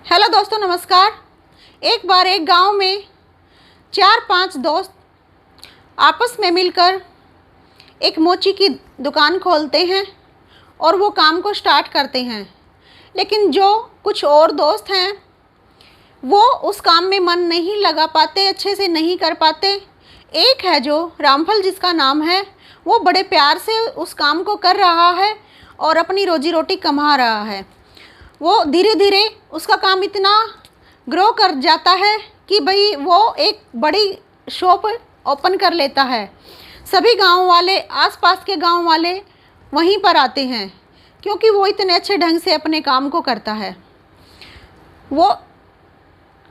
Hello दोस्तों, नमस्कार। एक बार एक गांव में 4-5 दोस्त आपस में मिलकर एक मोची की दुकान खोलते हैं और वो काम को स्टार्ट करते हैं। लेकिन जो कुछ और दोस्त हैं वो उस काम में मन नहीं लगा पाते, अच्छे से नहीं कर पाते। एक है जो रामफल, जिसका नाम है, वो बड़े प्यार से उस काम को कर रहा है और अपनी रोजी रोटी कमा रहा है। वो धीरे धीरे उसका काम इतना ग्रो कर जाता है कि भाई वो एक बड़ी शॉप ओपन कर लेता है। सभी गांव वाले, आसपास के गांव वाले वहीं पर आते हैं क्योंकि वो इतने अच्छे ढंग से अपने काम को करता है। वो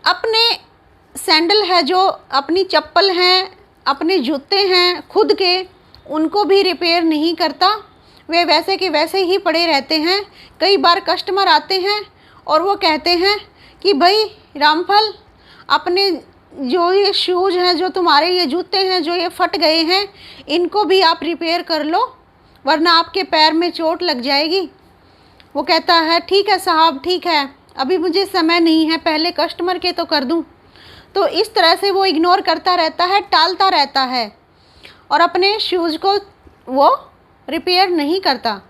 अपने सैंडल है, जो अपनी चप्पल हैं, अपने जूते हैं खुद के, उनको भी रिपेयर नहीं करता। वे वैसे के वैसे ही पड़े रहते हैं। कई बार कस्टमर आते हैं और वो कहते हैं कि भाई रामफल, अपने जो ये शूज़ हैं, जो तुम्हारे ये जूते हैं, जो ये फट गए हैं, इनको भी आप रिपेयर कर लो वरना आपके पैर में चोट लग जाएगी। वो कहता है ठीक है साहब, ठीक है, अभी मुझे समय नहीं है, पहले कस्टमर के तो कर दूं। तो इस तरह से वो इग्नोर करता रहता है, टालता रहता है और अपने शूज़ को वो रिपेयर नहीं करता।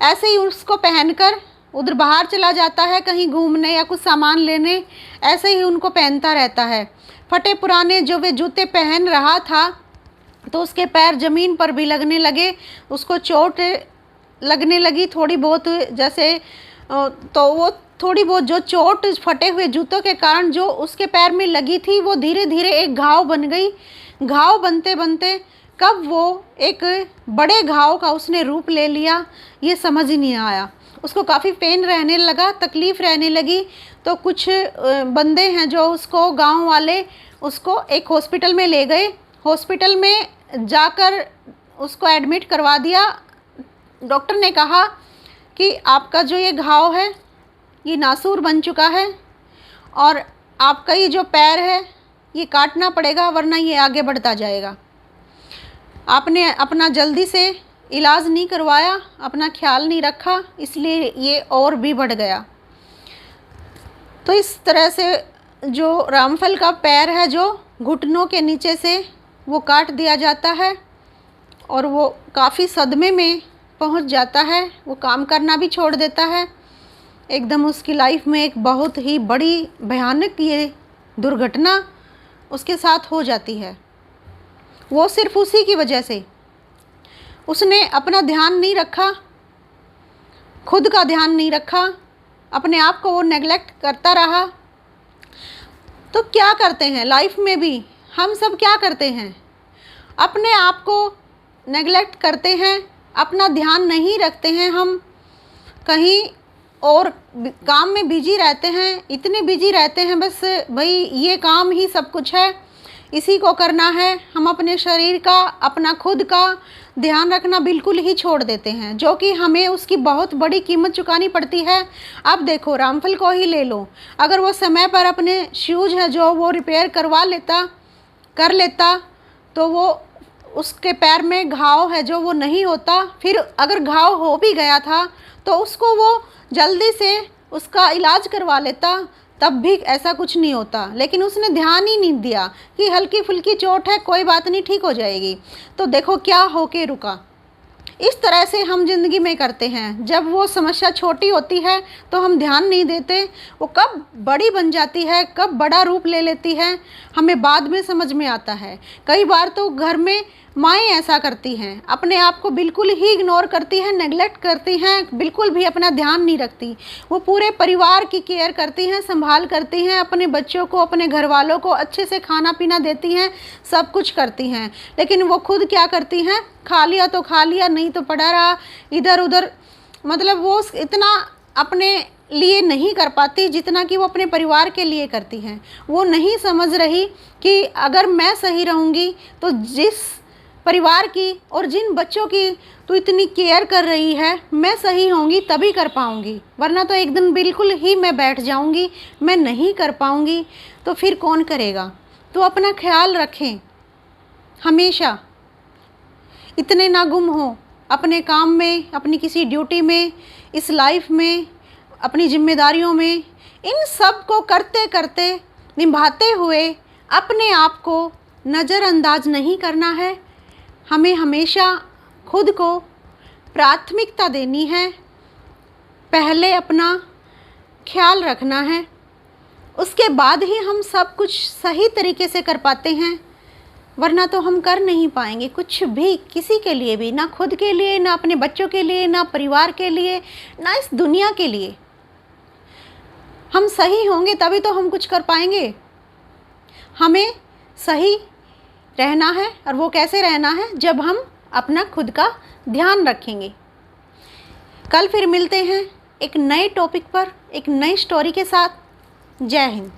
ऐसे ही उसको पहनकर उधर बाहर चला जाता है, कहीं घूमने या कुछ सामान लेने, ऐसे ही उनको पहनता रहता है। फटे पुराने जो वे जूते पहन रहा था तो उसके पैर ज़मीन पर भी लगने लगे, उसको चोट लगने लगी थोड़ी बहुत। जैसे तो वो थोड़ी बहुत जो चोट फटे हुए जूतों के कारण जो उसके पैर में लगी थी, वो धीरे धीरे एक घाव बन गई। घाव बनते बनते कब वो एक बड़े घाव का उसने रूप ले लिया, ये समझ ही नहीं आया। उसको काफ़ी पेन रहने लगा, तकलीफ़ रहने लगी। तो कुछ बंदे हैं जो उसको, गांव वाले उसको एक हॉस्पिटल में ले गए। हॉस्पिटल में जाकर उसको एडमिट करवा दिया। डॉक्टर ने कहा कि आपका जो ये घाव है ये नासूर बन चुका है और आपका ये जो पैर है ये काटना पड़ेगा वरना ये आगे बढ़ता जाएगा। आपने अपना जल्दी से इलाज नहीं करवाया, अपना ख्याल नहीं रखा, इसलिए ये और भी बढ़ गया। तो इस तरह से जो रामफल का पैर है, जो घुटनों के नीचे से वो काट दिया जाता है और वो काफ़ी सदमे में पहुंच जाता है। वो काम करना भी छोड़ देता है। एकदम उसकी लाइफ में एक बहुत ही बड़ी भयानक ये दुर्घटना उसके साथ हो जाती है। वो सिर्फ उसी की वजह से, उसने अपना ध्यान नहीं रखा, खुद का ध्यान नहीं रखा, अपने आप को वो नेगलेक्ट करता रहा। तो क्या करते हैं लाइफ में भी हम सब, क्या करते हैं, अपने आप को नेगलेक्ट करते हैं, अपना ध्यान नहीं रखते हैं। हम कहीं और काम में बिजी रहते हैं, इतने बिजी रहते हैं बस भाई ये काम ही सब कुछ है, इसी को करना है। हम अपने शरीर का, अपना खुद का ध्यान रखना बिल्कुल ही छोड़ देते हैं, जो कि हमें उसकी बहुत बड़ी कीमत चुकानी पड़ती है। अब देखो रामफल को ही ले लो, अगर वो समय पर अपने शूज़ है जो वो रिपेयर कर लेता तो वो, उसके पैर में घाव है जो वो नहीं होता। फिर अगर घाव हो भी गया था तो उसको वो जल्दी से उसका इलाज करवा लेता, तब भी ऐसा कुछ नहीं होता। लेकिन उसने ध्यान ही नहीं दिया कि हल्की फुल्की चोट है, कोई बात नहीं, ठीक हो जाएगी। तो देखो क्या होके रुका। इस तरह से हम ज़िंदगी में करते हैं। जब वो समस्या छोटी होती है तो हम ध्यान नहीं देते, वो कब बड़ी बन जाती है, कब बड़ा रूप ले लेती है, हमें बाद में समझ में आता है। कई बार तो घर में माएँ ऐसा करती हैं, अपने आप को बिल्कुल ही इग्नोर करती हैं, नेगलेक्ट करती हैं, बिल्कुल भी अपना ध्यान नहीं रखती। वो पूरे परिवार की केयर करती हैं, संभाल करती हैं, अपने बच्चों को, अपने घर वालों को अच्छे से खाना पीना देती हैं, सब कुछ करती हैं। लेकिन वो खुद क्या करती हैं, खा लिया तो खा लिया, नहीं तो पड़ा रहा इधर उधर। मतलब वो इतना अपने लिए नहीं कर पाती जितना कि वो अपने परिवार के लिए करती हैं। वो नहीं समझ रही कि अगर मैं सही रहूँगी तो जिस परिवार की और जिन बच्चों की तो इतनी केयर कर रही है, मैं सही होंगी तभी कर पाऊँगी, वरना तो एक दिन बिल्कुल ही मैं बैठ जाऊँगी, मैं नहीं कर पाऊँगी, तो फिर कौन करेगा। तो अपना ख्याल रखें, हमेशा इतने ना गुम हो अपने काम में, अपनी किसी ड्यूटी में, इस लाइफ में, अपनी जिम्मेदारियों में। इन सब को करते करते, निभाते हुए अपने आप को नज़रअंदाज नहीं करना है। हमें हमेशा खुद को प्राथमिकता देनी है, पहले अपना ख्याल रखना है, उसके बाद ही हम सब कुछ सही तरीके से कर पाते हैं, वरना तो हम कर नहीं पाएंगे कुछ भी, किसी के लिए भी, ना खुद के लिए, ना अपने बच्चों के लिए, ना परिवार के लिए, ना इस दुनिया के लिए। हम सही होंगे तभी तो हम कुछ कर पाएंगे। हमें सही रहना है, और वो कैसे रहना है, जब हम अपना खुद का ध्यान रखेंगे। कल फिर मिलते हैं एक नए टॉपिक पर, एक नई स्टोरी के साथ। जय हिंद।